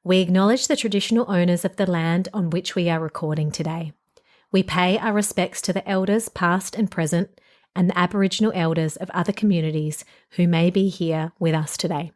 We acknowledge the traditional owners of the land on which we are recording today. We pay our respects to the elders past and present and the Aboriginal elders of other communities who may be here with us today.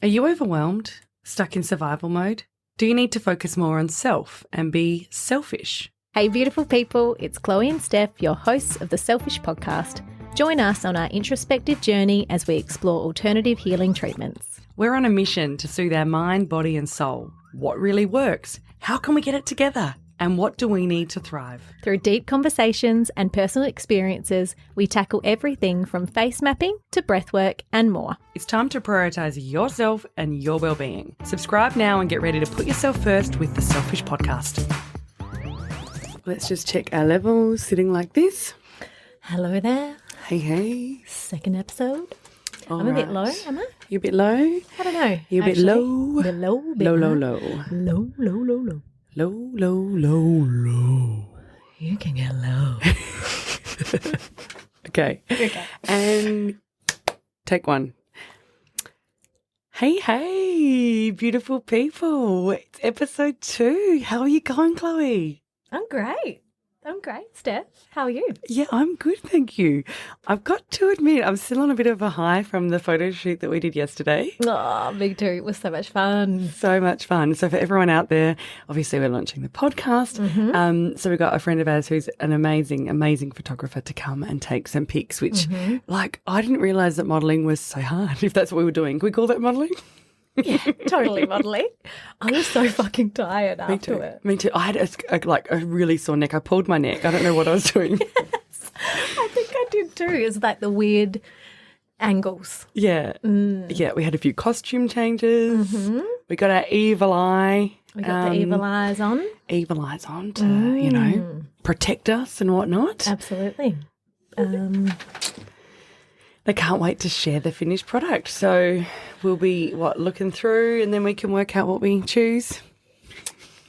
Are you overwhelmed? Stuck in survival mode? Do you need to focus more on self and be selfish? Hey beautiful people, it's Chloe and Steph, your hosts of the Selfish Podcast. Join us on our introspective journey as we explore alternative healing treatments. We're on a mission to soothe our mind, body and soul. What really works? How can we get it together? And what do we need to thrive? Through deep conversations and personal experiences, we tackle everything from face mapping to breathwork and more. It's time to prioritise yourself and your well-being. Subscribe now and get ready to put yourself first with the Selfish Podcast. Let's just check our levels, sitting like this. Hello there. Hey, hey. Second episode. All I'm a bit right. low, am I? You a bit low? I don't know. You a bit actually. low? Bit low, bit Low, low, high. low. Low, low, low, low. Low, low, low, low. You can get low. Okay. And take one. Hey, hey, beautiful people. It's episode 2. How are you going, Chloe? I'm great. Steph. How are you? Yeah, I'm good, thank you. I've got to admit, I'm still on a bit of a high from the photo shoot that we did yesterday. Oh, me too. It was so much fun. So much fun. So for everyone out there, obviously we're launching the podcast. So we've got a friend of ours who's an amazing, amazing photographer to come and take some pics, which like I didn't realise that modelling was so hard, if that's what we were doing. Can we call that modelling? Yeah, totally modelling. I was so fucking tired after it. Me too. I had a really sore neck. I pulled my neck. I don't know what I was doing. Yes, I think I did too. It's like the weird angles. Yeah. Yeah, we had a few costume changes. We got our evil eye. We got the evil eyes on. Evil eyes on to, you know, protect us and whatnot. Absolutely. They can't wait to share the finished product. So we'll be, looking through and then we can work out what we choose.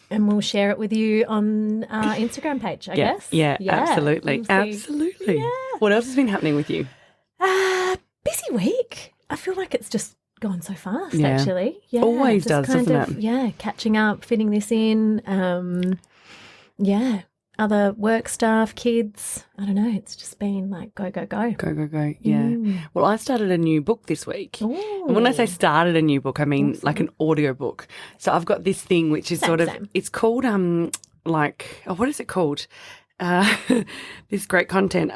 And we'll share it with you on our Instagram page, I guess. Yeah, absolutely. We'll see. Absolutely. Yeah. What else has been happening with you? Busy week. I feel like it's just gone so fast, Yeah. actually. Yeah, Always just does, doesn't it? Yeah, catching up, fitting this in. Other work stuff, kids. I don't know. It's just been like go, go, go. Go, go, go. Yeah. Well, I started a new book this week. Ooh. And when I say started a new book, I mean like an audio book. So I've got this thing which is Same. it's called what is it called? This great content.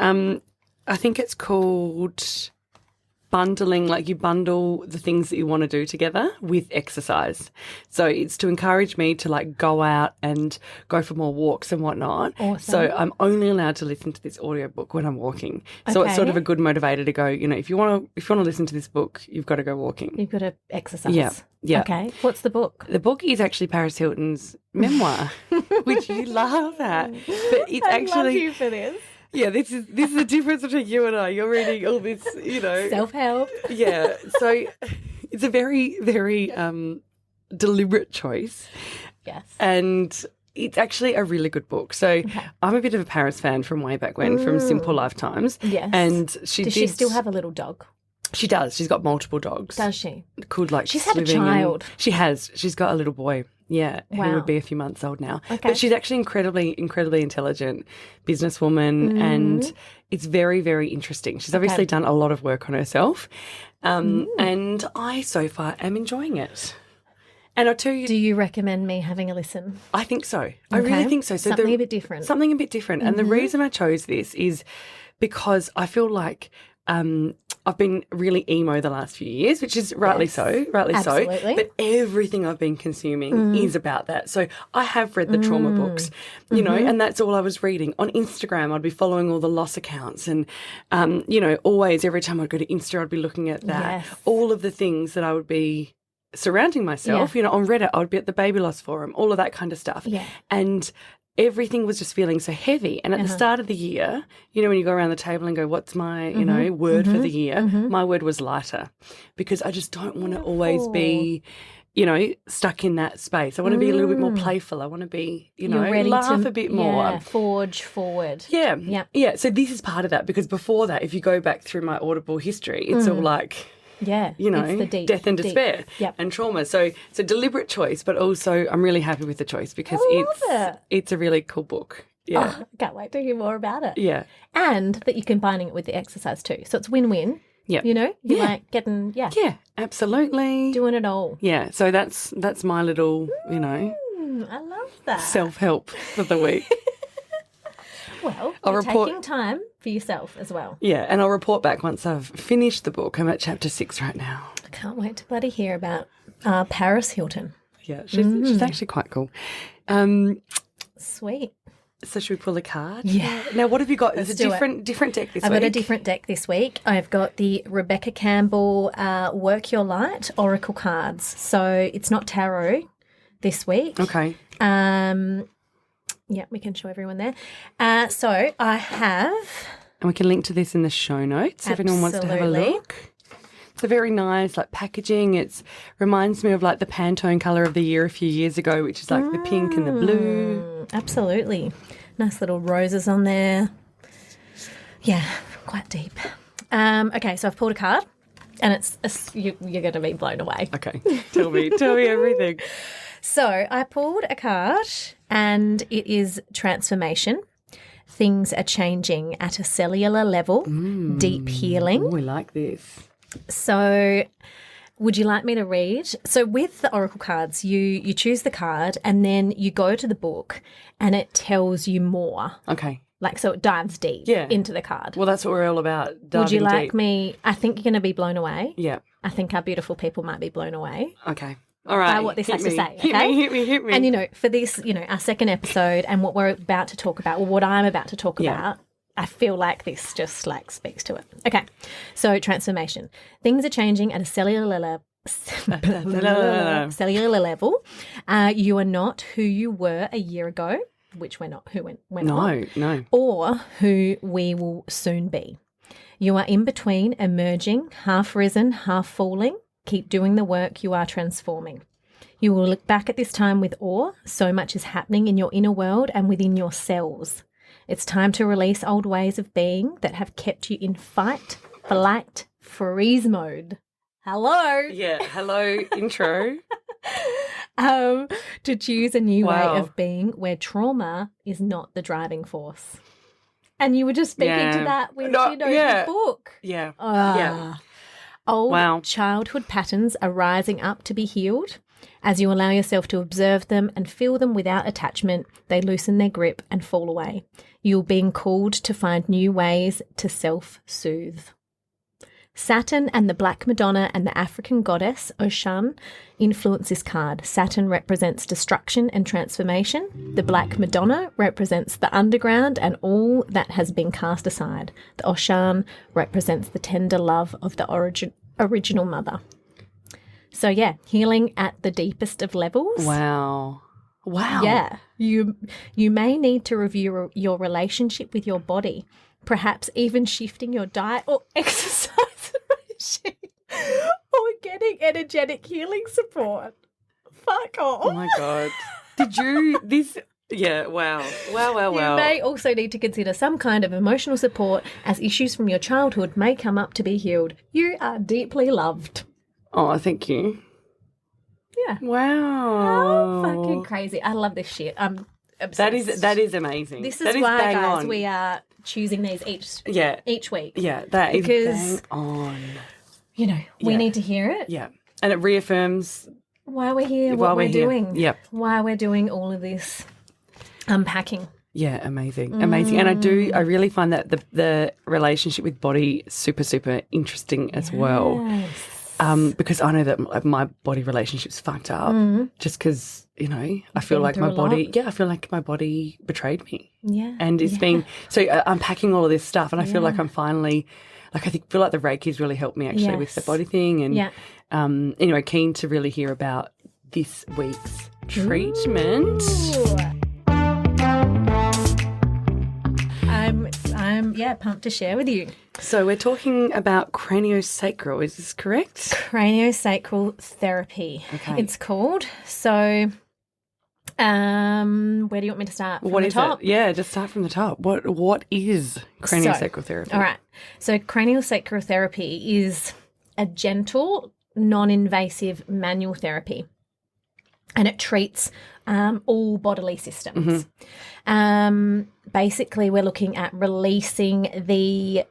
I think it's called bundling, like you bundle the things that you want to do together with exercise. So it's to encourage me to like go out and go for more walks and whatnot. Awesome. So I'm only allowed to listen to this audiobook when I'm walking. So it's sort of a good motivator to go, you know, if you want to listen to this book, you've got to go walking. You've got to exercise. Yeah. Okay. What's the book? The book is actually Paris Hilton's memoir, which you laugh at. But it's I actually love you for this. Yeah, this is the difference between you and I. You're reading all this, you know. Self-help. Yeah. So it's a very, very deliberate choice. Yes. And it's actually a really good book. So I'm a bit of a Paris fan from way back when, from Simple Lifetimes. Yes. And Does she still have a little dog? She does. She's got multiple dogs. Does she? Called like She's had a Sliving and- child. She has. She's got a little boy. Yeah, Wow. who would be a few months old now. Okay. But she's actually incredibly intelligent businesswoman and it's very, very interesting. She's obviously done a lot of work on herself and I so far am enjoying it. And I'll tell you... Do you recommend me having a listen? I think so. I really think so. Something a bit different. Something a bit different. And the reason I chose this is because I feel like I've been really emo the last few years, which is rightly so. Absolutely. But everything I've been consuming is about that. So I have read the trauma books, you know, and that's all I was reading. On Instagram, I'd be following all the loss accounts and, you know, always every time I'd go to Insta, I'd be looking at that. Yes. All of the things that I would be surrounding myself, you know, on Reddit, I would be at the baby loss forum, all of that kind of stuff. Yeah. And everything was just feeling so heavy. And at the start of the year, you know, when you go around the table and go, what's my, you know, word for the year? My word was lighter because I just don't want to always be, you know, stuck in that space. I want to be a little bit more playful. I want to be, you know, ready laugh to, a bit more. Yeah, forge forward. Yeah. So this is part of that because before that, if you go back through my Audible history, it's all like... Yeah, you know, it's the deep, death and deep. despair Yep. and trauma. So it's a deliberate choice, but also I'm really happy with the choice because it's a really cool book. Yeah. Oh, I can't wait to hear more about it. Yeah. And that you're combining it with the exercise too. So it's win-win. Yeah. You know, you're like getting, Yeah, absolutely. doing it all. Yeah. So that's my little, you know, I love that. self-help for the week. Well, I'll you're report- taking time for yourself as well. Yeah. And I'll report back once I've finished the book. I'm at chapter 6 right now. I can't wait to bloody hear about Paris Hilton. Yeah. She's actually quite cool. Sweet. So should we pull a card? Yeah. Now, what have you got? There's a do it. different deck this week. I've got a different deck this week. I've got the Rebecca Campbell Work Your Light Oracle cards. So it's not tarot this week. Okay. Yeah, we can show everyone there. So I have... And we can link to this in the show notes if anyone wants to have a Absolutely. look. It's a very nice like packaging. It reminds me of like the Pantone colour of the year a few years ago, which is like the pink and the blue. Absolutely. Nice little roses on there. Yeah, quite deep. Okay, so I've pulled a card and you're going to be blown away. Okay, tell me everything. So I pulled a card and it is transformation. Things are changing at a cellular level, deep healing. Oh, we like this. So would you like me to read? So with the oracle cards, you choose the card and then you go to the book and it tells you more. Okay. Like, so it dives deep into the card. Well, that's what we're all about. Would you diving like deep. me? I think you're going to be blown away. Yeah. I think our beautiful people might be blown away Okay. All right. by what this Hit has me. to say. Hit Okay? me. Hit me. And, you know, for this, you know, our second episode and what we're about to talk about, or what I'm about to talk about, I feel like this just like speaks to it. Okay. So transformation. Things are changing at a cellular level. Cellular level. You are not who you were a year ago, which we're not who we're not. No. Or who we will soon be. You are in between, emerging, half risen, half falling. Keep doing the work, you are transforming. You will look back at this time with awe. So much is happening in your inner world and within your cells. It's time to release old ways of being that have kept you in fight, flight, freeze mode. Hello. Yeah. Hello. Intro. To choose a new Wow. way of being where trauma is not the driving force. And you were just speaking to that with, the book. Yeah. Yeah. Old Wow. childhood patterns are rising up to be healed. As you allow yourself to observe them and feel them without attachment, they loosen their grip and fall away. You're being called to find new ways to self-soothe. Saturn and the Black Madonna and the African goddess Oshan influence this card. Saturn represents destruction and transformation. The Black Madonna represents the underground and all that has been cast aside. The Oshan represents the tender love of the original mother. So yeah, healing at the deepest of levels. Wow. Yeah. You may need to review your relationship with your body, perhaps even shifting your diet or exercise regime or getting energetic healing support. Fuck off. Oh my God. Did you this? Yeah. Wow. You may also need to consider some kind of emotional support as issues from your childhood may come up to be healed. You are deeply loved. Oh, thank you. Yeah. Wow. How fucking crazy. I love this shit. I'm obsessed. That is amazing. This that is why, bang guys, on. we are choosing these each week. Yeah, that because, is bang on. You know, we Yeah. need to hear it. Yeah. And it reaffirms Why we're here, Why what we're we're here. doing. Yep. Why we're doing all of this unpacking. Yeah, amazing. And I really find that the relationship with body super, super interesting as well. Yes. Because I know that my body relationship's fucked up just because, you know, I feel been like through my a lot. body, I feel like my body betrayed me. Yeah. And it's been, so unpacking all of this stuff and I feel like I'm finally, like I feel like the Reiki's really helped me actually with the Yes. body thing. And anyway, keen to really hear about this week's treatment. I'm pumped to share with you. So we're talking about craniosacral, is this correct? CranioSacral Therapy. Okay. It's called. So where do you want me to start? From What the is top? it? Yeah, just start from the top. What is craniosacral therapy? All right. So craniosacral therapy is a gentle, non-invasive manual therapy, and it treats all bodily systems. Basically, we're looking at releasing the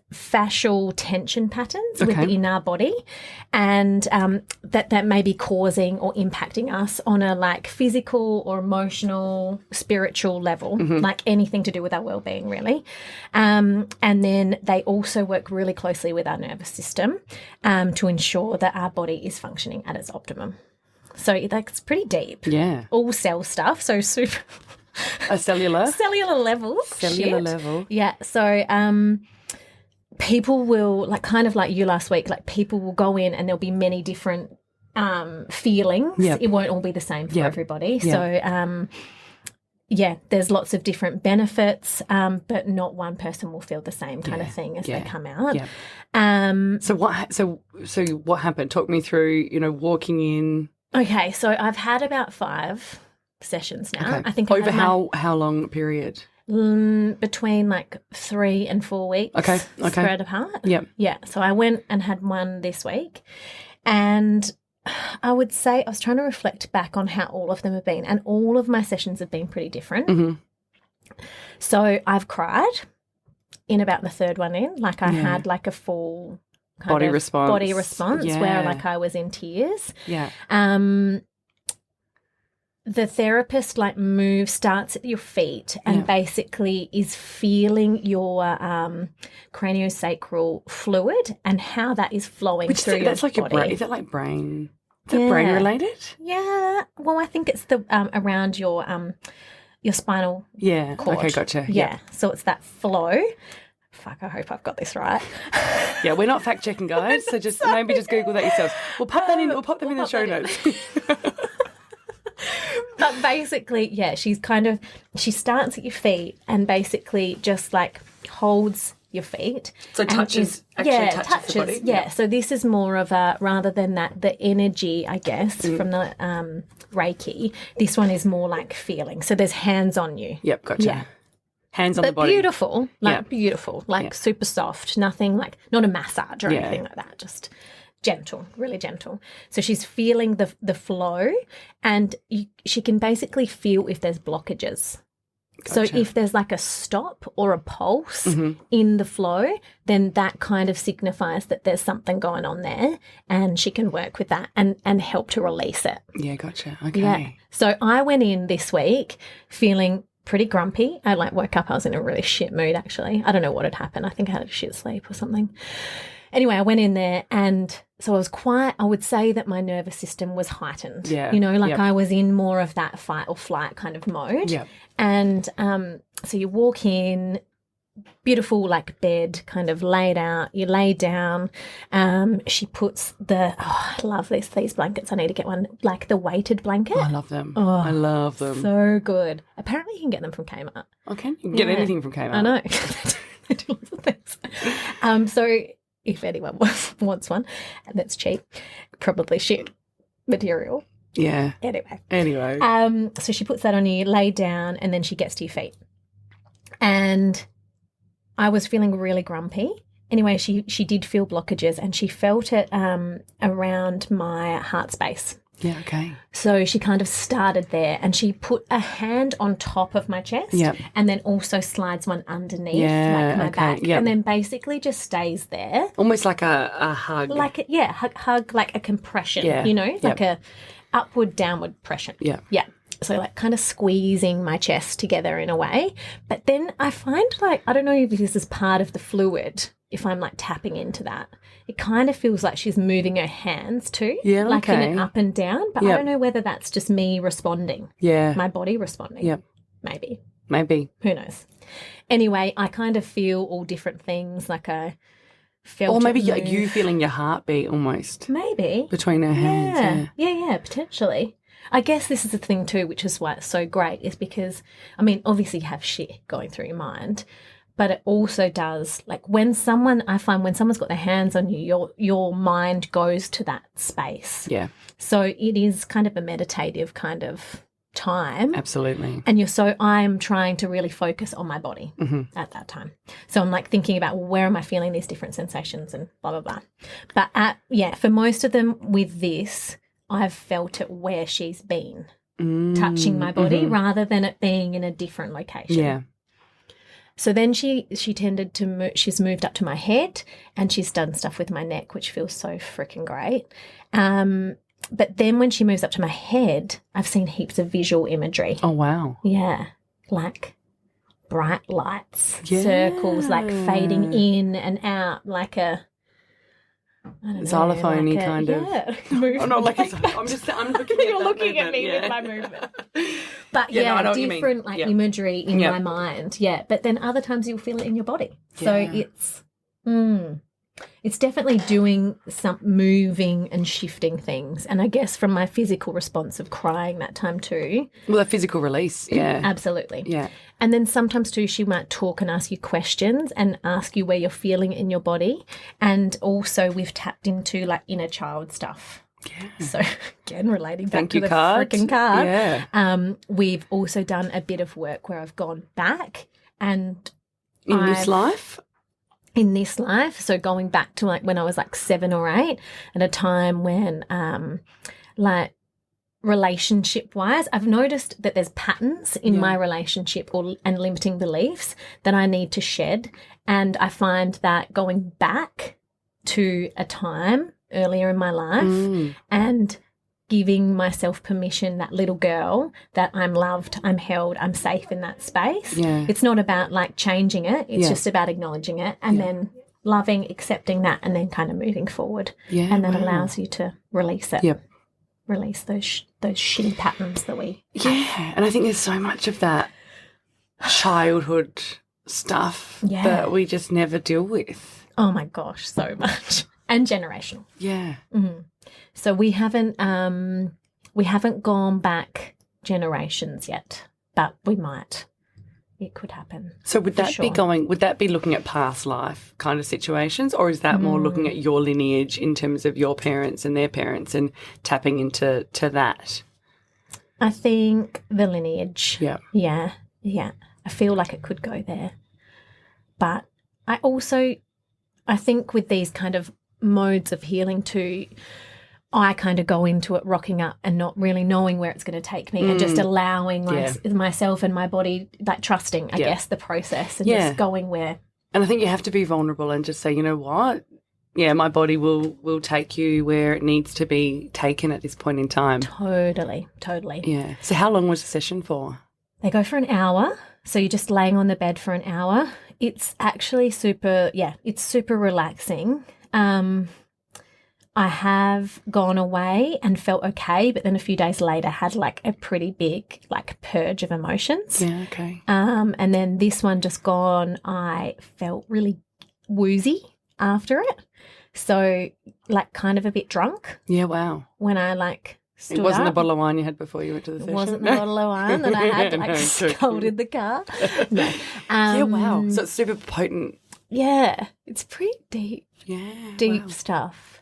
fascial tension patterns within our body, and that may be causing or impacting us on a like physical or emotional, spiritual level, like anything to do with our well-being, really. And then they also work really closely with our nervous system to ensure that our body is functioning at its optimum. So that's pretty deep. Yeah. All cell stuff. So super A cellular level. Cellular level. Yeah. So people will, like kind of like you last week, like people will go in and there'll be many different feelings. Yep. It won't all be the same for everybody. Yep. So there's lots of different benefits, but not one person will feel the same kind of thing as they come out. Yeah. So what happened? Talk me through, walking in. Okay, so I've had about 5 sessions now. Okay. I think over how long a period? Between like 3 and 4 weeks. Okay. Spread apart. Yep. Yeah. So I went and had one this week, and I would say I was trying to reflect back on how all of them have been, and all of my sessions have been pretty different. So I've cried in about the 3rd one in. Like I had like a full body response where like I was in tears. Yeah. The therapist like starts at your feet and basically is feeling your craniosacral fluid and how that is flowing through your body. Your brain. Is that like brain? Is that brain related? Yeah. Well, I think it's the around your spinal cord. Okay, gotcha. Yeah. So it's that flow. Fuck, I hope I've got this right. Yeah, we're not fact checking, guys. So just maybe just Google that yourselves. We'll pop that in. We'll pop them in the show notes. But basically, she starts at your feet and basically just like holds your feet. So touches the body. Yeah. So this is more of a, rather than the energy, I guess, from the Reiki, this one is more like feeling. So there's hands on you. Yep, gotcha. Yeah. Hands on the body. Beautiful, beautiful, super soft, nothing like, not a massage or anything like that, just gentle, really gentle. So she's feeling the flow, and she can basically feel if there's blockages. Gotcha. So if there's like a stop or a pulse in the flow, then that kind of signifies that there's something going on there, and she can work with that and help to release it. Yeah, gotcha. Okay. Yeah. So I went in this week feeling pretty grumpy. I woke up, I was in a really shit mood actually. I don't know what had happened. I think I had a shit sleep or something. Anyway, I went in there, and so I would say that my nervous system was heightened. Yeah. I was in more of that fight or flight kind of mode. Yeah. And so you walk in, beautiful like bed kind of laid out, you lay down. She puts I love these blankets. I need to get one, like the weighted blanket. I love them. I love them. So good. Apparently you can get them from Kmart. Okay. You can get anything from Kmart. I know. They do lots of things. So if anyone wants one that's cheap, probably shit material. Yeah. Anyway. So she puts that on you, lay down, and then she gets to your feet. And I was feeling really grumpy. Anyway, she did feel blockages, and she felt it around my heart space. Yeah, okay. So she kind of started there, and she put a hand on top of my chest, and then also slides one underneath my back, and then basically just stays there. Almost like a hug. Hug, like a compression, like a upward, downward pressure. Yeah. Yeah. So like kind of squeezing my chest together in a way. But then I find I don't know if this is part of the fluid, if I'm like tapping into that. It kind of feels like she's moving her hands too. Yeah, like in an up and down. But I don't know whether that's just me responding. Yeah. My body responding. Yep. Maybe. Who knows? Anyway, I kind of feel all different things. Like I felt or maybe you feeling your heartbeat almost. Maybe. Between her hands. Yeah, potentially. I guess this is the thing too, which is why it's so great, is because, I mean, obviously you have shit going through your mind, but it also does, like I find when someone's got their hands on you, your mind goes to that space. Yeah. So it is kind of a meditative kind of time. Absolutely. And I'm trying to really focus on my body at that time. So I'm like thinking about, well, where am I feeling these different sensations and blah, blah, blah. But for most of them with this, I've felt it where she's been touching my body rather than it being in a different location. Yeah. So then she tended to she's moved up to my head and she's done stuff with my neck, which feels so freaking great. But then when she moves up to my head, I've seen heaps of visual imagery. Oh, wow. Yeah, like bright lights, circles like fading in and out like a, I don't know, xylophone-y like kind of. movement. Oh, not like I'm looking at You're that looking at movement, me yeah. with my movement. But I know what you mean. different like imagery in my mind. Yeah, but then other times you'll feel it in your body. So it's definitely doing some moving and shifting things. And I guess from my physical response of crying that time too. Well, a physical release, yeah. Absolutely. Yeah. And then sometimes too she might talk and ask you questions and ask you where you're feeling in your body. And also we've tapped into like inner child stuff. Yeah. So again, relating back to the freaking card. Yeah. We've also done a bit of work where I've gone back and in this life, so going back to like when I was like 7 or 8 at a time when like relationship wise I've noticed that there's patterns in my relationship and limiting beliefs that I need to shed, and I find that going back to a time earlier in my life and giving myself permission, that little girl, that I'm loved, I'm held, I'm safe in that space. Yeah. It's not about like changing it. It's just about acknowledging it and then loving, accepting that, and then kind of moving forward. Yeah. And that allows you to release it. Yep. Release those shitty patterns that we have. And I think there's so much of that childhood stuff that we just never deal with. Oh my gosh, so much. And generational. Yeah. Mm-hmm. So we haven't gone back generations yet, but we might. It could happen. So would that be looking at past life kind of situations, or is that more looking at your lineage in terms of your parents and their parents and tapping into that? I think the lineage. Yeah. Yeah. Yeah. I feel like it could go there. But I think with these kind of modes of healing too, I kind of go into it rocking up and not really knowing where it's going to take me and just allowing myself and my body, like trusting, I guess, the process and just going where. And I think you have to be vulnerable and just say, you know what? Yeah, my body will take you where it needs to be taken at this point in time. Totally. Yeah. So how long was the session for? They go for an hour. So you're just laying on the bed for an hour. It's actually super relaxing. I have gone away and felt okay, but then a few days later had like a pretty big like purge of emotions. Yeah, okay. And then this one just gone, I felt really woozy after it. So like kind of a bit drunk. Yeah, wow. When I like stood It wasn't up. the bottle of wine you had before you went to the session? It wasn't the bottle of wine that I had like scolded the car. No. Yeah, wow. So it's super potent. Yeah. It's pretty deep. Yeah. Deep stuff.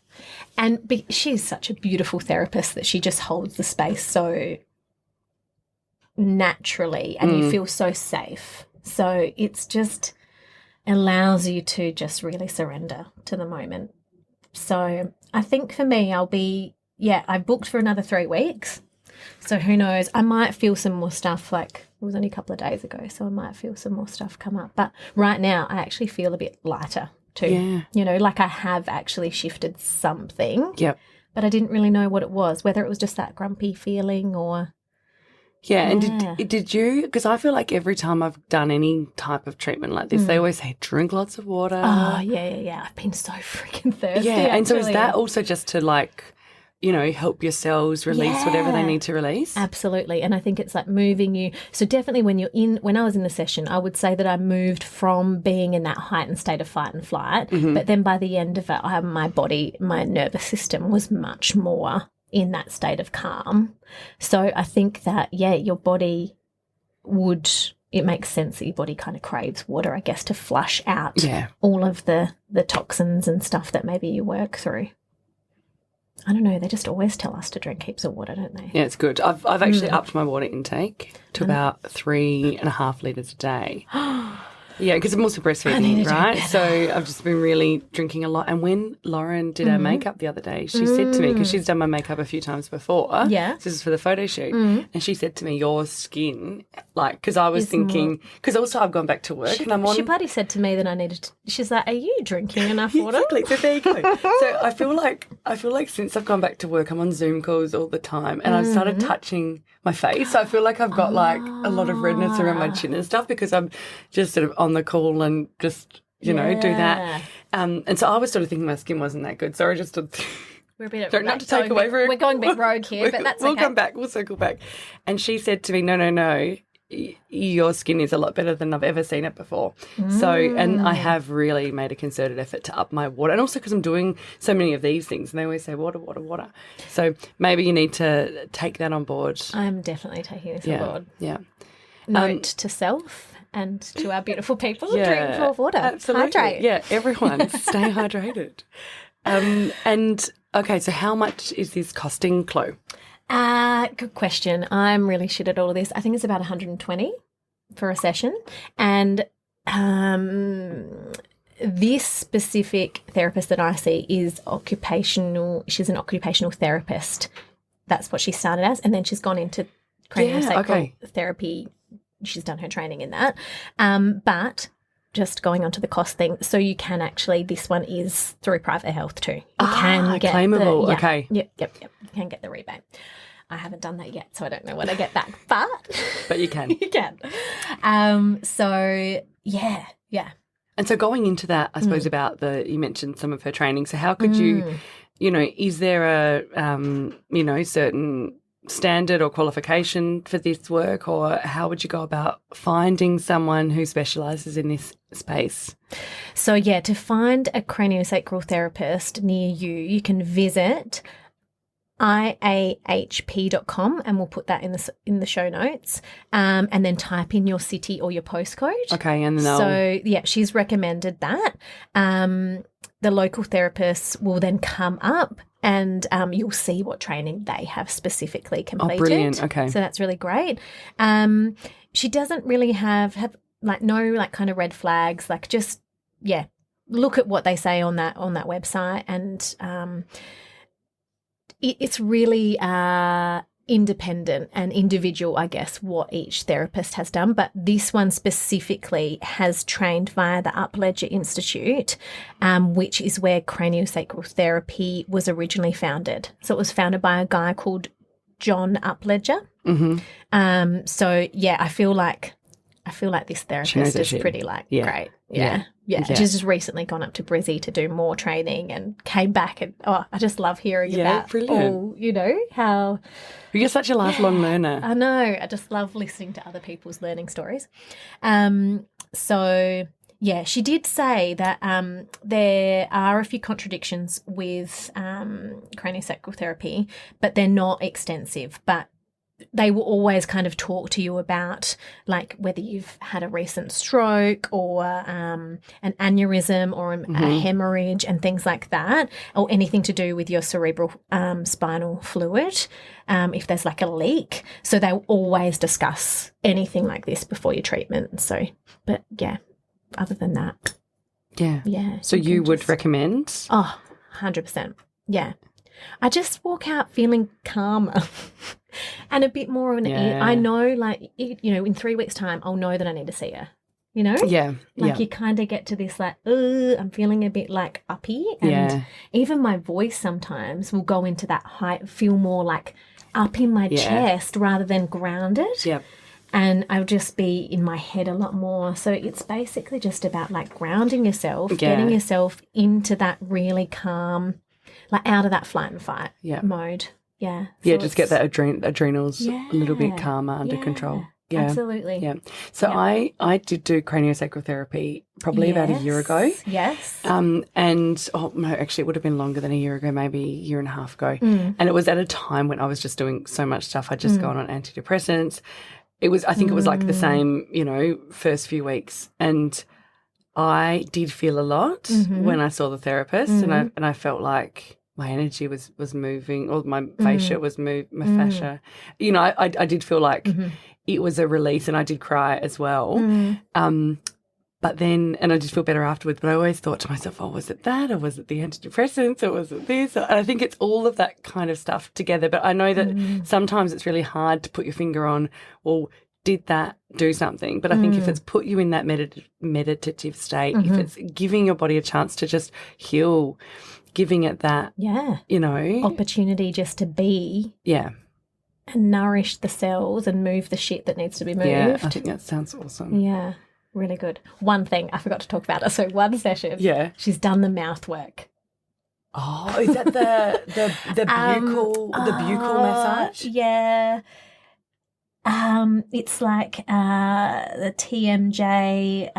And she's such a beautiful therapist that she just holds the space so naturally and you feel so safe. So it's just allows you to just really surrender to the moment. So I think for me I booked for another 3 weeks. So who knows? I might feel some more stuff, like it was only a couple of days ago, so I might feel some more stuff come up. But right now I actually feel a bit lighter too. Yeah. You know, like I have actually shifted something. Yep. But I didn't really know what it was, whether it was just that grumpy feeling or. Yeah, and did you, because I feel like every time I've done any type of treatment like this, they always say drink lots of water. Oh, yeah. I've been so freaking thirsty. Yeah, and so is that also just to like, you know, help your cells release whatever they need to release? Absolutely. And I think it's like moving you. So definitely when I was in the session, I would say that I moved from being in that heightened state of fight and flight. But then by the end of it, my body, my nervous system was much more in that state of calm. So I think that, your body it makes sense that your body kind of craves water, I guess, to flush out all of the toxins and stuff that maybe you work through. I don't know, they just always tell us to drink heaps of water, don't they? Yeah, it's good. I've actually upped my water intake to about 3.5 litres a day. Yeah, because I'm also breastfeeding, right? So I've just been really drinking a lot. And when Lauren did our makeup the other day, she said to me, because she's done my makeup a few times before. Yeah. This is for the photo shoot. And she said to me, your skin, like, because I was thinking, because also I've gone back to work and I'm on. She bloody said to me that I needed to, she's like, are you drinking enough water? Exactly. So there you go. So I feel like since I've gone back to work, I'm on Zoom calls all the time and I've started touching my face. So I feel like I've got like a lot of redness around my chin and stuff because I'm just sort of on the call and just, you know, do that. And so I was sort of thinking my skin wasn't that good. Sorry, just we're a bit not to take away from it. We're going a bit rogue here, but that's okay. We'll come back. We'll circle back. And she said to me, no, your skin is a lot better than I've ever seen it before. So, and I have really made a concerted effort to up my water. And also because I'm doing so many of these things and they always say water. So maybe you need to take that on board. I'm definitely taking this on board. Yeah. Note to self and to our beautiful people, drink more water. Absolutely. Hydrate. Yeah, everyone stay hydrated. And okay, so how much is this costing, Chloe? Good question. I'm really shit at all of this. I think it's about 120 for a session. And this specific therapist that I see is she's an occupational therapist. That's what she started as. And then she's gone into CranioSacral Therapy. She's done her training in that. But just going on to the cost thing, so you can actually, this one is through private health too. You can get claimable. Yep. You can get the rebate. I haven't done that yet, so I don't know what I get back, but you can. You can. So yeah. And so going into that, I suppose about you mentioned some of her training. So how could you know, is there a certain standard or qualification for this work, or how would you go about finding someone who specialises in this space? So to find a craniosacral therapist near you, you can visit iahp.com, and we'll put that in the show notes, and then type in your city or your postcode. Okay, and then she's recommended that. The local therapists will then come up and you'll see what training they have specifically completed. Oh, brilliant. Okay. So that's really great. She doesn't really have like no like kind of red flags, like just, look at what they say on that website, and it's really independent and individual, I guess, what each therapist has done. But this one specifically has trained via the Upledger Institute, which is where craniosacral therapy was originally founded. So it was founded by a guy called John Upledger. Mm-hmm. So I feel like this therapist is pretty great. Yeah. She's just recently gone up to Brizzy to do more training and came back, and I just love hearing about all, how you're such a lifelong learner. I know. I just love listening to other people's learning stories. She did say that there are a few contradictions with craniosacral therapy, but they're not extensive. But they will always kind of talk to you about like whether you've had a recent stroke or an aneurysm or a hemorrhage and things like that, or anything to do with your cerebral spinal fluid, if there's like a leak. So they'll always discuss anything like this before your treatment. So, but other than that. Yeah. So you would recommend? Oh, 100%. Yeah. I just walk out feeling calmer and a bit more of an ear. I know, like, in 3 weeks' time, I'll know that I need to see her, you kind of get to this, like, I'm feeling a bit, like, uppy. And even my voice sometimes will go into that height, feel more, like, up in my chest rather than grounded. Yep. And I'll just be in my head a lot more. So it's basically just about, like, grounding yourself, getting yourself into that really calm, like out of that flight and fight mode. Yeah. So just get that adrenals a little bit calmer, under control. Yeah. Absolutely. Yeah. So I did do craniosacral therapy probably about a year ago. Yes. Actually it would have been longer than a year ago, maybe a year and a half ago. And it was at a time when I was just doing so much stuff. I'd just gone on antidepressants. I think it was like the same, first few weeks. And I did feel a lot when I saw the therapist, and I felt like my energy was moving, or my fascia was my fascia. You know, I did feel like it was a release, and I did cry as well. But then, and I did feel better afterwards, but I always thought to myself, oh, was it that, or was it the antidepressants, or was it this? And I think it's all of that kind of stuff together. But I know that sometimes it's really hard to put your finger on, well, did that do something? But I think if it's put you in that meditative state, if it's giving your body a chance to just heal, giving it that, you know, opportunity just to be. Yeah. And nourish the cells and move the shit that needs to be moved. Yeah, I think that sounds awesome. Yeah, really good. One thing I forgot to talk about. So one session, she's done the mouth work. Oh, is that the buccal massage? Yeah. It's like the TMJ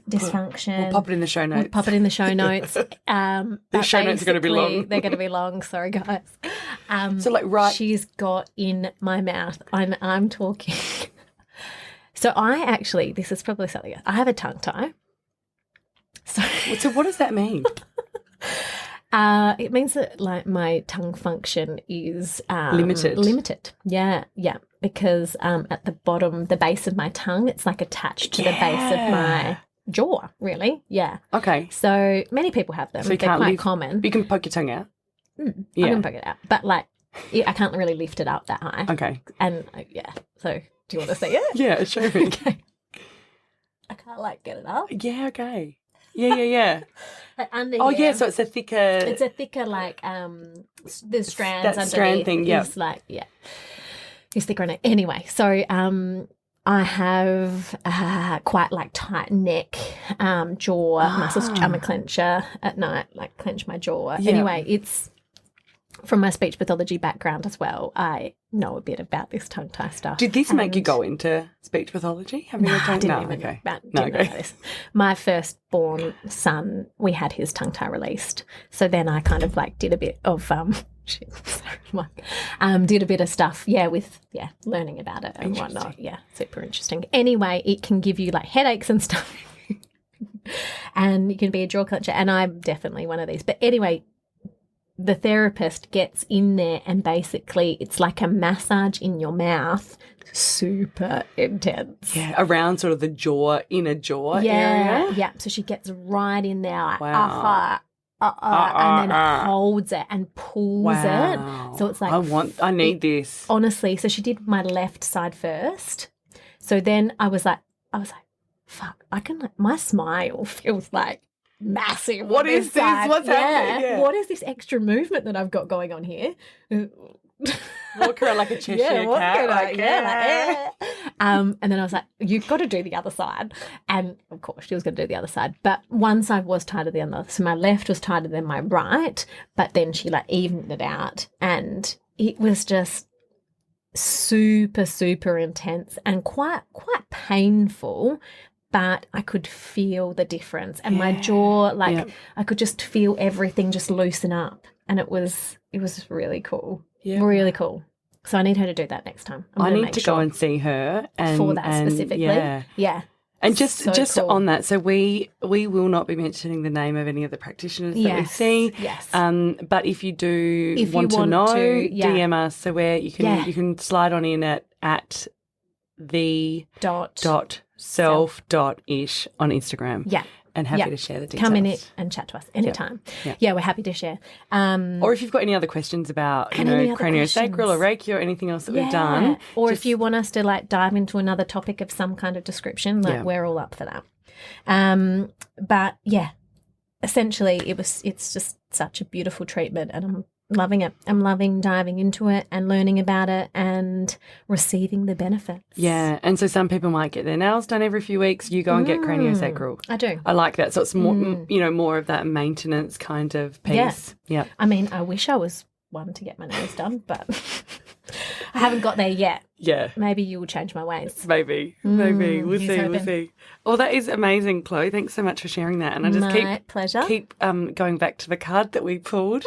dysfunction. We'll pop it in the show notes. We'll pop it in the show notes. The show notes are going to be long. They're going to be long. Sorry, guys. So, like, she's got in my mouth. I'm talking. So I actually, this is probably something else. I have a tongue tie. So what does that mean? It means that like my tongue function is limited. Yeah. Because at the bottom, the base of my tongue, it's like attached to the base of my jaw. Really, yeah. Okay. So many people have them. So you They're can't quite common. You can poke your tongue out. I can poke it out, but like I can't really lift it up that high. Okay. And so do you want to see it? Yeah, show me. Okay. I can't like get it up. Yeah. Okay. Yeah. Like under oh, here, yeah, so it's a thicker... It's a thicker, like, the strands that underneath. Strand thing, yeah. Is like, it's thicker on it. Anyway, so I have quite, like, tight neck, jaw muscles. I'm a clencher at night, like, clench my jaw. Yeah. Anyway, it's... From my speech pathology background as well, I know a bit about this tongue tie stuff. Did this make you go into speech pathology? I didn't know this. My firstborn son, we had his tongue tie released. So then I kind of like did a bit of did a bit of stuff, with learning about it and whatnot. Yeah, super interesting. Anyway, it can give you like headaches and stuff. And you can be a jaw clencher, and I'm definitely one of these. But anyway, the therapist gets in there and basically it's like a massage in your mouth, super intense. Yeah, around sort of the jaw, inner jaw area. Yeah, so she gets right in there like, wow. And then holds it and pulls it. So it's like, I need this. Honestly, so she did my left side first. So then I was like, fuck, I can, like, my smile feels like massive. What is this? What's happening? Yeah. What is this extra movement that I've got going on here? Walk around like a Cheshire cat. And then I was like, you've got to do the other side. And of course she was going to do the other side. But one side was tighter than the other. So my left was tighter than my right. But then she like evened it out. And it was just super, super intense and quite painful. But I could feel the difference, and my jaw, I could just feel everything just loosen up, and it was really cool, really cool. So I need her to do that next time. I need to go and see her for that specifically. Yeah. And just cool. On that, so we will not be mentioning the name of any of the practitioners that we see. Yes. But if you want to know, DM us. So where you can slide on in at the self.ish on Instagram. Yeah. And happy to share the details. Come in it and chat to us anytime. Yeah, we're happy to share. Or if you've got any other questions about, craniosacral or Reiki or anything else that we've done. Or if you want us to like dive into another topic of some kind of description, we're all up for that. But yeah, essentially it's just such a beautiful treatment, and I'm loving it. I'm loving diving into it and learning about it and receiving the benefits. Yeah, and so some people might get their nails done every few weeks. You go and get craniosacral. I do. I like that. So it's more, more of that maintenance kind of piece. Yeah. I mean, I wish I was one to get my nails done, but I haven't got there yet. Yeah. Maybe you will change my ways. Maybe. We'll see. Well, that is amazing, Chloe. Thanks so much for sharing that. And I just keep going back to the card that we pulled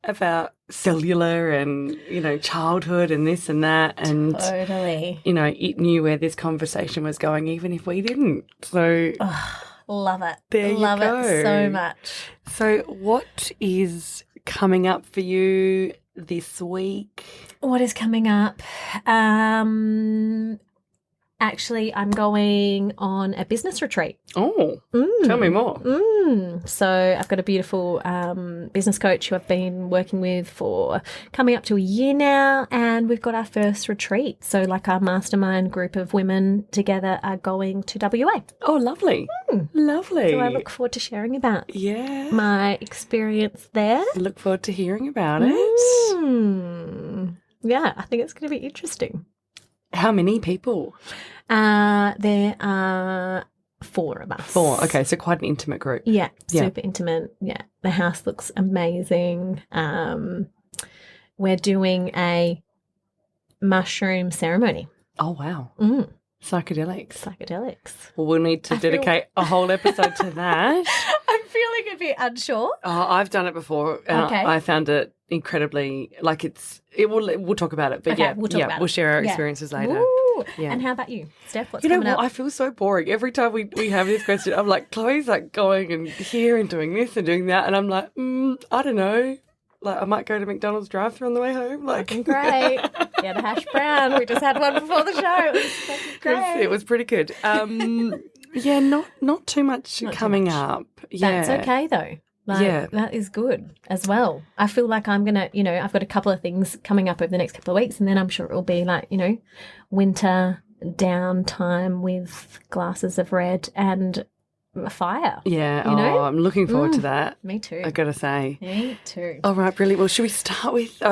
about cellular and, childhood and this and that. And, totally. It knew where this conversation was going, even if we didn't. So love it. There love you go. It so much. So what is coming up for you this week? What is coming up? Actually, I'm going on a business retreat. Oh, tell me more. So I've got a beautiful business coach who I've been working with for coming up to a year now, and we've got our first retreat. So like our mastermind group of women together are going to WA. Oh, lovely. Lovely. So I look forward to sharing about yeah. my experience there. I look forward to hearing about it. Yeah, I think it's going to be interesting. How many people? There are 4 of us. 4. Okay, so quite an intimate group. Yeah, super intimate. Yeah, the house looks amazing. We're doing a mushroom ceremony. Oh, wow. Psychedelics. Well, we'll need to dedicate a whole episode to that. I'm feeling a bit unsure. Oh, I've done it before, and I found it incredibly we'll talk about it. But okay, we'll share our experiences later. Yeah. And how about you, Steph? What's coming up? I feel so boring every time we have this question. I'm like, Chloe's like going and here and doing this and doing that, and I'm like, I don't know. Like, I might go to McDonald's drive-thru on the way home. Like, great. Get a hash brown. We just had one before the show. It was great. It was pretty good. Not too much coming up. Yeah, that's okay though. That is good as well. I feel like I'm gonna, I've got a couple of things coming up over the next couple of weeks, and then I'm sure it'll be like, winter downtime with glasses of red and a fire. Yeah. I'm looking forward to that. Me too. I gotta say. Me too. All right, brilliant. Well, should we start with?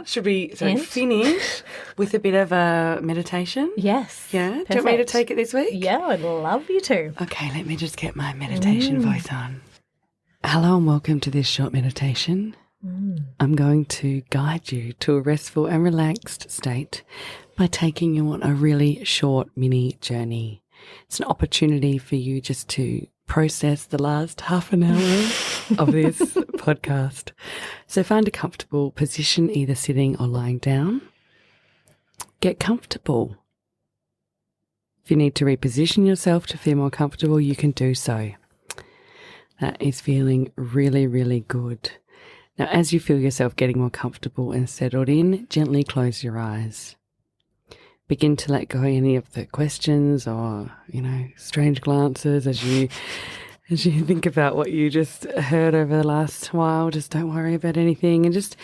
Should we finish with a bit of a meditation? Yes. Yeah. Perfect. Do you want me to take it this week? Yeah, I'd love you to. Okay, let me just get my meditation voice on. Hello and welcome to this short meditation. I'm going to guide you to a restful and relaxed state by taking you on a really short mini journey. It's an opportunity for you just to process the last half an hour of this podcast. So find a comfortable position, either sitting or lying down. Get comfortable. If you need to reposition yourself to feel more comfortable, you can do so. That is feeling really, really good. Now, as you feel yourself getting more comfortable and settled in, gently close your eyes. Begin to let go any of the questions or, strange glances as you think about what you just heard over the last while. Just don't worry about anything and just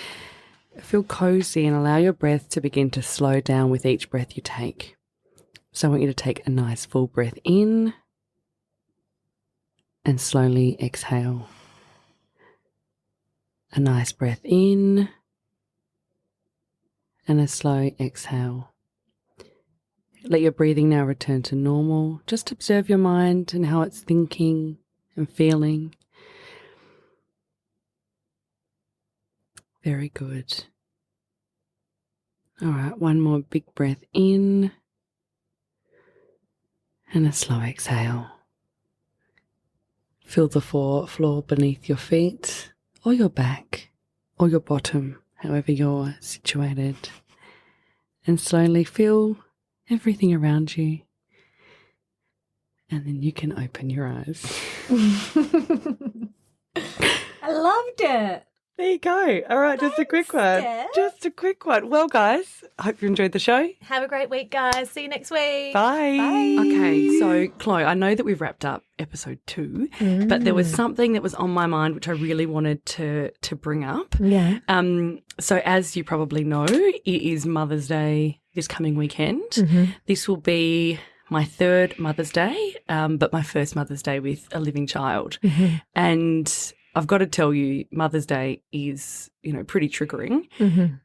feel cozy and allow your breath to begin to slow down with each breath you take. So I want you to take a nice full breath in and slowly exhale. A nice breath in and a slow exhale. Let your breathing now return to normal. Just observe your mind and how it's thinking and feeling. Very good. All right, one more big breath in and a slow exhale. Feel the floor beneath your feet or your back or your bottom, however you're situated. And slowly feel everything around you. And then you can open your eyes. I loved it. There you go. All right, just a quick one. Steph. Just a quick one. Well, guys, I hope you enjoyed the show. Have a great week, guys. See you next week. Bye. Bye. Okay, so Chloe, I know that we've wrapped up episode 2, but there was something that was on my mind which I really wanted to bring up. Yeah. So as you probably know, it is Mother's Day this coming weekend. This will be my 3rd Mother's Day, but my first Mother's Day with a living child. And I've got to tell you, Mother's Day is, pretty triggering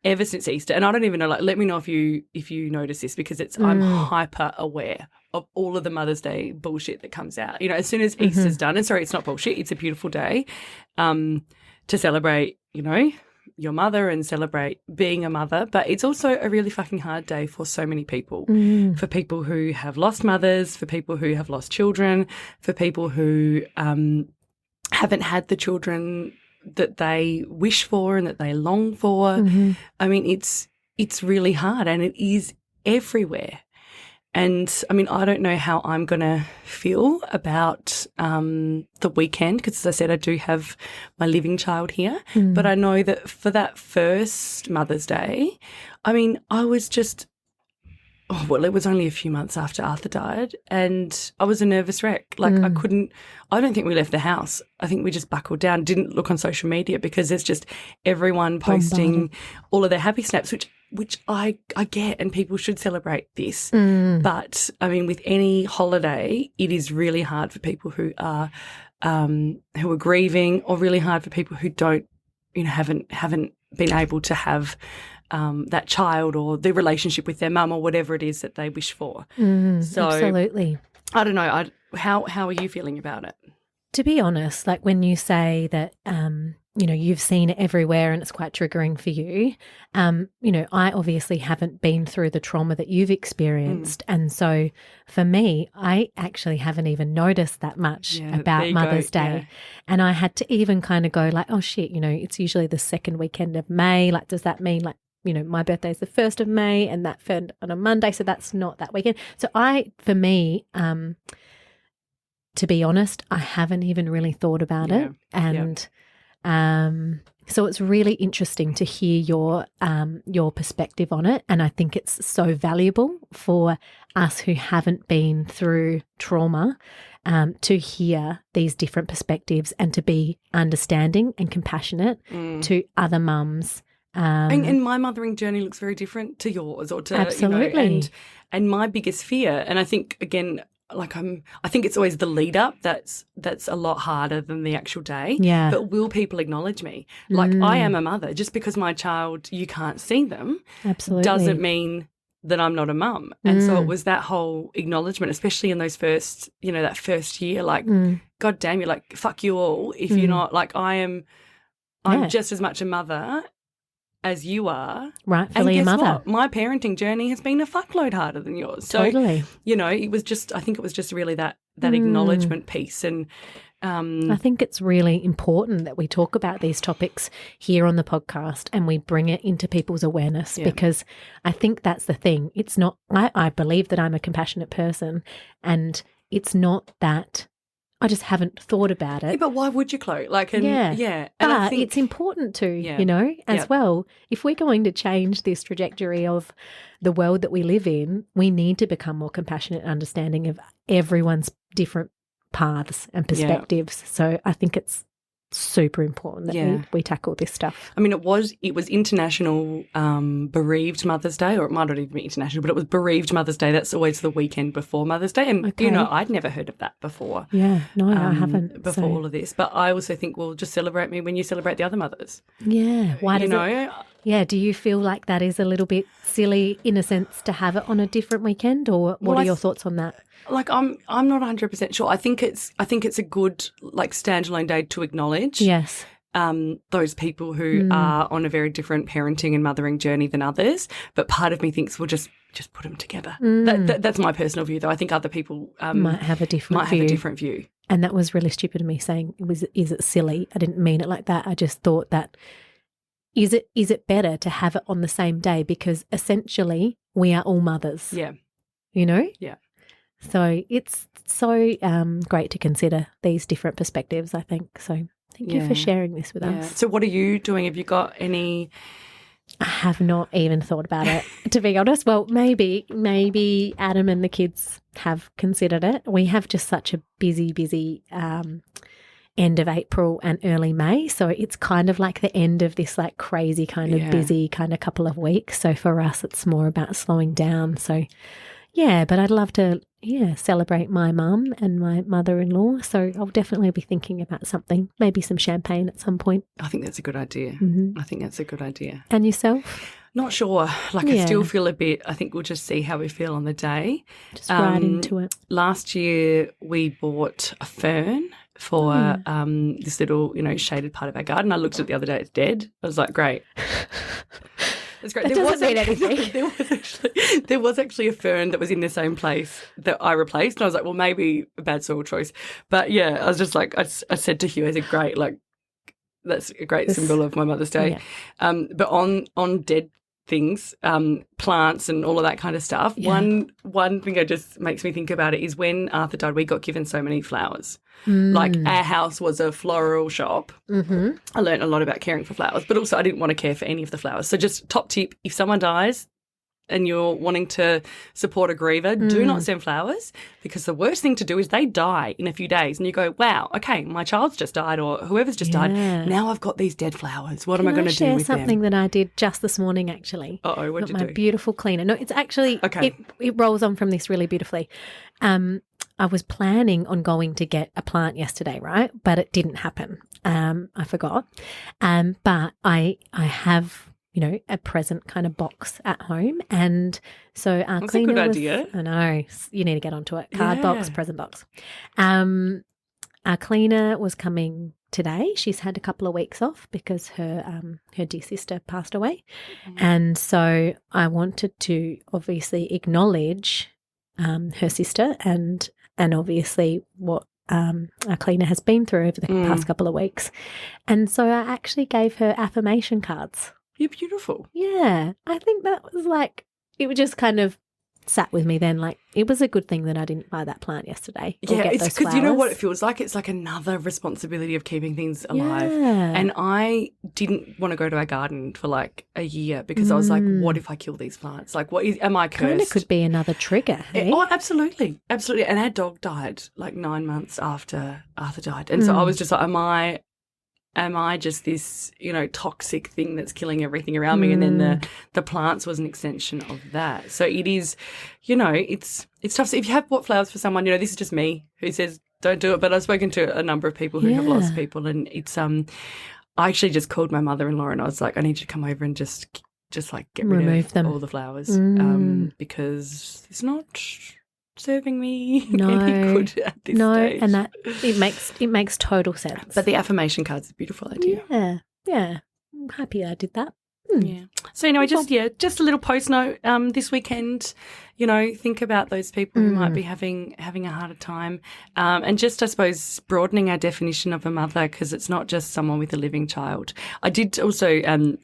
ever since Easter. And I don't even know, let me know if you notice this, because I'm hyper aware of all of the Mother's Day bullshit that comes out. As soon as Easter's done, and sorry, it's not bullshit, it's a beautiful day to celebrate, your mother and celebrate being a mother, but it's also a really fucking hard day for so many people, for people who have lost mothers, for people who have lost children, for people who haven't had the children that they wish for and that they long for. I mean, it's really hard, and it is everywhere. And I mean, I don't know how I'm going to feel about the weekend because, as I said, I do have my living child here. But I know that for that first Mother's Day, I mean, I was just, it was only a few months after Arthur died and I was a nervous wreck. Like I don't think we left the house. I think we just buckled down, didn't look on social media because there's just everyone posting all of their happy snaps, which I get, and people should celebrate this. But I mean, with any holiday, it is really hard for people who are grieving, or really hard for people who don't, haven't been able to have that child or the relationship with their mum or whatever it is that they wish for. So Absolutely. I don't know. How are you feeling about it? To be honest, like when you say that, you've seen it everywhere and it's quite triggering for you, I obviously haven't been through the trauma that you've experienced. And so for me, I actually haven't even noticed that much about Mother's Day. Yeah. And I had to even kind of go like, oh shit, it's usually the second weekend of May. Like, does that mean like, my birthday is the 1st of May and that fell on a Monday, so that's not that weekend. So for me, to be honest, I haven't even really thought about it. And so it's really interesting to hear your perspective on it. And I think it's so valuable for us who haven't been through trauma to hear these different perspectives and to be understanding and compassionate to other mums. And my mothering journey looks very different to yours or to absolutely. And my biggest fear, and I think again, like I think it's always the lead up that's a lot harder than the actual day. Yeah. But will people acknowledge me? Like I am a mother. Just because my child, you can't see them, absolutely, doesn't mean that I'm not a mum. And so it was that whole acknowledgement, especially in those first, that first year, like, God damn, you're like, fuck you all. If you're not like, I'm just as much a mother as you are. Rightfully a mother. What? My parenting journey has been a fuckload harder than yours. So, totally. It was just, I think it was just really that acknowledgement piece. And I think it's really important that we talk about these topics here on the podcast and we bring it into people's awareness because I think that's the thing. It's not, I believe that I'm a compassionate person and it's not that I just haven't thought about it. Yeah, but why would you, Chloe? Like, and, And but I think it's important to, as well. If we're going to change this trajectory of the world that we live in, we need to become more compassionate and understanding of everyone's different paths and perspectives. So I think it's super important that we tackle this stuff. I mean, it was International Bereaved Mother's Day, or it might not even be international, but it was Bereaved Mother's Day. That's always the weekend before Mother's Day. And, I'd never heard of that before. Yeah, no, I haven't. Before all of this. But I also think, well, just celebrate me when you celebrate the other mothers. Yeah. Why does it? Yeah, do you feel like that is a little bit silly in a sense to have it on a different weekend, or what are your thoughts on that? Like I'm not 100% sure. I think it's a good like standalone day to acknowledge those people who are on a very different parenting and mothering journey than others. But part of me thinks we'll just put them together. That's my personal view, though. I think other people might have a different view. And that was really stupid of me saying is it silly? I didn't mean it like that. I just thought that is it better to have it on the same day because essentially we are all mothers. Yeah. Yeah. So it's so great to consider these different perspectives, I think. So thank you for sharing this with us. So what are you doing? Have you got any? I have not even thought about it, to be honest. Well, maybe Adam and the kids have considered it. We have just such a busy end of April and early May. So it's kind of like the end of this like crazy kind of busy kind of couple of weeks. So for us, it's more about slowing down. So yeah, but I'd love to, celebrate my mum and my mother-in-law. So I'll definitely be thinking about something, maybe some champagne at some point. I think that's a good idea. I think that's a good idea. And yourself? Not sure. Like I still feel a bit, I think we'll just see how we feel on the day. Just right into it. Last year we bought a fern for this little, shaded part of our garden. I looked at it the other day, it's dead. I was like, great. That's great. That doesn't mean anything. There was actually a fern that was in the same place that I replaced. And I was like, well, maybe a bad soil choice. But yeah, I was just like, I said to Hugh, I said, great, like that's a great symbol of my Mother's Day. Yeah. But on dead things, plants and all of that kind of stuff. Yeah. One thing that just makes me think about it is when Arthur died, we got given so many flowers. Like our house was a floral shop. Mm-hmm. I learned a lot about caring for flowers, but also I didn't want to care for any of the flowers. So just top tip, if someone dies and you're wanting to support a griever, do not send flowers, because the worst thing to do is they die in a few days and you go, wow, okay, my child's just died or whoever's just died. Now I've got these dead flowers. What am I going to do with them? Something that I did just this morning, actually. Uh-oh, what did you do? My beautiful cleaner. No, it's actually, okay. It rolls on from this really beautifully. I was planning on going to get a plant yesterday, right? But it didn't happen. I forgot. But I have, a present kind of box at home. And so our That's cleaner a good idea. I know. You need to get onto it. Card box, present box. Our cleaner was coming today. She's had a couple of weeks off because her dear sister passed away. And so I wanted to obviously acknowledge her sister and obviously what our cleaner has been through over the past couple of weeks. And so I actually gave her affirmation cards. You're beautiful. Yeah. I think that was it just kind of sat with me then. It was a good thing that I didn't buy that plant yesterday. Yeah, it's because you know what it feels like? It's like another responsibility of keeping things alive. Yeah. And I didn't want to go to our garden for a year because I was like, what if I kill these plants? Am I cursed? Kind of could be another trigger, hey? Oh, absolutely. Absolutely. And our dog died 9 months after Arthur died. And so I was just like, am I just this, toxic thing that's killing everything around me? And then the plants was an extension of that. So it is, it's tough. So if you have bought flowers for someone, this is just me who says don't do it. But I've spoken to a number of people who have lost people, and it's I actually just called my mother-in-law and I was like, I need you to come over and just get rid of all the flowers because it's not serving me any good at this stage. And that it makes total sense. But the affirmation card's a beautiful idea. Yeah. I'm happy I did that. Yeah. So anyway, just a little post note. This weekend, think about those people who might be having a harder time, and just I suppose broadening our definition of a mother, because it's not just someone with a living child. I did also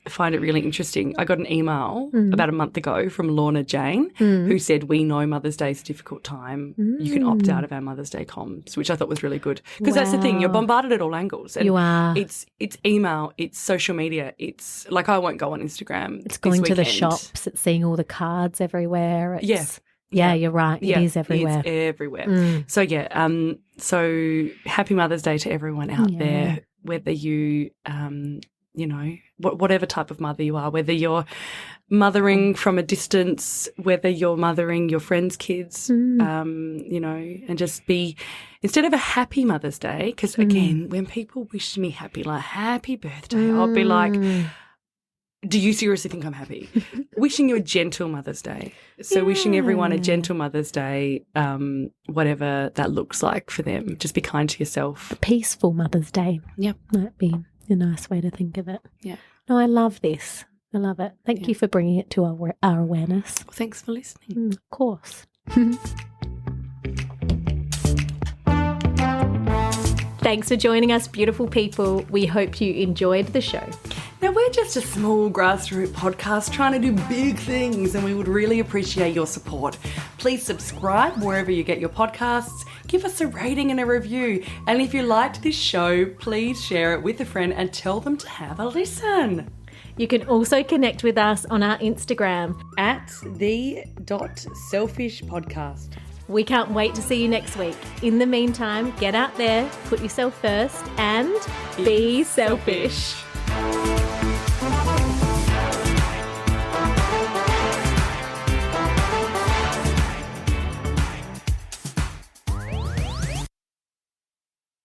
find it really interesting. I got an email about a month ago from Lorna Jane who said, "We know Mother's Day is a difficult time. You can opt out of our Mother's Day comms," which I thought was really good, because that's the thing. You're bombarded at all angles. And you are. It's email. It's social media. It's I won't go on Instagram. It's going to the shops. It's seeing all the cards everywhere. Yeah, you're right. It is everywhere. It's everywhere. So so happy Mother's Day to everyone out there, whether you, whatever type of mother you are, whether you're mothering from a distance, whether you're mothering your friends' kids, and just be, instead of a happy Mother's Day, because again, when people wish me happy birthday, I'll be like, do you seriously think I'm happy? Wishing you a gentle Mother's Day. So wishing everyone a gentle Mother's Day, whatever that looks like for them. Just be kind to yourself. A peaceful Mother's Day. Yep. Might be a nice way to think of it. Yeah. No, I love this. I love it. Thank you for bringing it to our awareness. Well, thanks for listening. Of course. Thanks for joining us, beautiful people. We hope you enjoyed the show. Now, we're just a small grassroots podcast trying to do big things, and we would really appreciate your support. Please subscribe wherever you get your podcasts, give us a rating and a review, and if you liked this show, please share it with a friend and tell them to have a listen. You can also connect with us on our Instagram at the.selfishpodcast. We can't wait to see you next week. In the meantime, get out there, put yourself first, and be selfish.